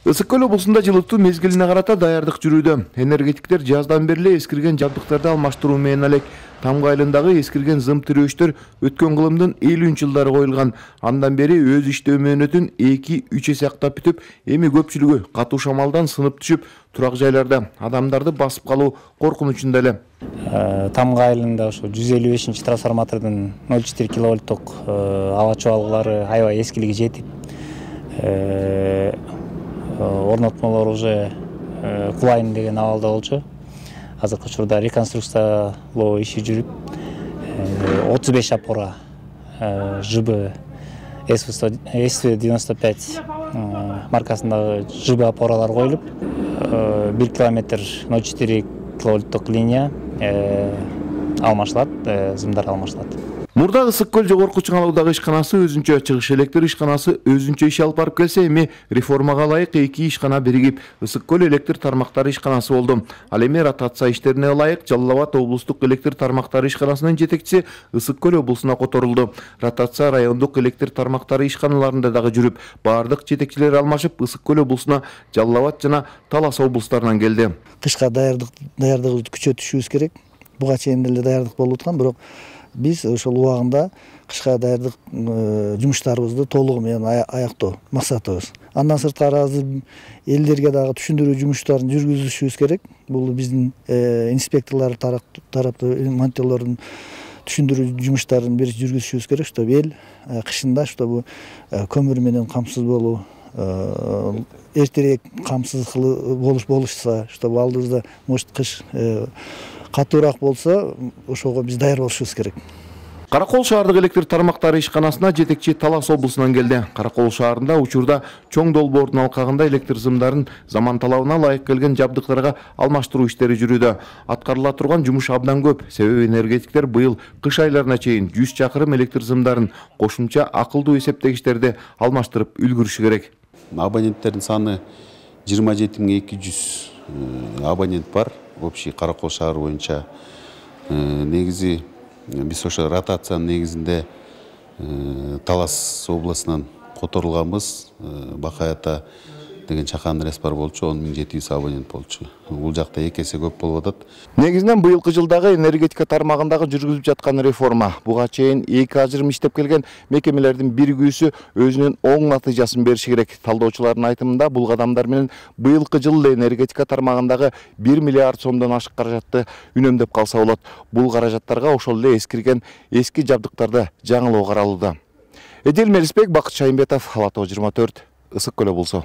Ысык көл облусунда жылытуу мезгилине карата даярдык жүрүүдө. Энергетиктер жаздан бери эскирген жабдыктарды алмаштыруу менен элек. Тамга айылындагы эскирген зым тирөөчтөр өткөн кылымдын 50-жылдары коюлган. Андан бери өз иштөө мөөнөтүн 2-3 эсе актап бүтүп, эми көпчүлүгү катуу шамалдан сынып түшүп, турак жайларда адамдарды басып калуу коркунучунда эле. Тамга айылында ошо 155 трансформатордун 0,4 киловольттук аба чубалгылары аябай эскилиги жетип, орнотмолор уже кулайын деген абалда болчу. Азыркы учурда реконструкциялоо иши жүрүп, 35 опора ЖБ SV95 маркасындагы ЖБ опоралар коюлуп, 1 километр 0,4 киловольттук линия алмашталат, зымдар алмашталат. Мурда Ысык көл жогорку чыңалуудагы ишканасы өзүнчө, чыгыш электр ишканасы өзүнчө иш алып барып келсе, эми реформага ылайык 2 ишкана биригип Ысык көл электр тармактары ишканасы болду. Ал эми ротация иштерине ылайык Жалал Абад облустук электр тармактары ишканасынын жетекчиси Ысык көл облусуна которулду. Ротация райондук электр тармактары ишканаларында дагы жүрүп, бардык жетекчилер алмашып, Ысык көл облусуна Жалал Абад жана Талас облустарынан келди. Кышка даярдыгыбызды күчөтүшүбүз керек. Буга чейин деле даярдык болуп аткан, бирок биз ошол убагында кышка даярдык жумуштарыбызды толугу менен аяктоо максатыбыз. Андан сырткары азыр элдерге дагы түшүндүрүү жумуштарын жүргүзүшүбүз керек. Бул биздин инспекторлор тараптуу монтерлордун түшүндүрүү жумуштарын бир жүргүзүшүбүз керек, чтобы эл кышында чтобы көмүр менен камсыз болуу, эртерээк камсыз болушса, чтобы алдыбызда может кыш катуураак болсо, ошого биз даяр болушубуз керек. Каракол шаардык электр тармактары ишканасына жетекчи Талас облусунан келди. Каракол шаарында учурда чоң долбоордун алкагында электр зымдарын заман талабына ылайык келген жабдыктарга алмаштыруу иштери жүрүүдө. Аткарыла турган жумуш абдан көп. Себеби энергетиктер быйыл кыш айларына чейин 100 чакырым электр зымдарын кошумча акылдуу эсептегичтерди алмаштырып үлгүрүшү керек. Абоненттердин саны 27200 абонент бар. Общий Каракол шаары боюнча негизи биз ошо ротациянын негизинде Талас областынан которулганбыз. Бакаята деген чакан респар болчу, 10700 абонент болчу. Бул жакта 2 эсе көп болуп атат. Негизинен быйылкы жылдагы энергетика тармагындагы жүргүзүлүп жаткан реформа. Буга чейин 2 ажырым иштеп келген мекемелердин биригүүсү өзүнүн оң натыйжасын бериши керек. Талдоочулардын айтымында бул кадамдар менен быйылкы жылы энергетика тармагындагы 1 миллиард сомдон ашык каражатты үнөмдөп калса болот. Бул каражаттарга ошол эле эскирген эски жабдыктарды жаңылоо каралууда. Эдил Мелисбек, Бакыт Шайымбетов, Ала Тоо 24, Ысык көл облусу.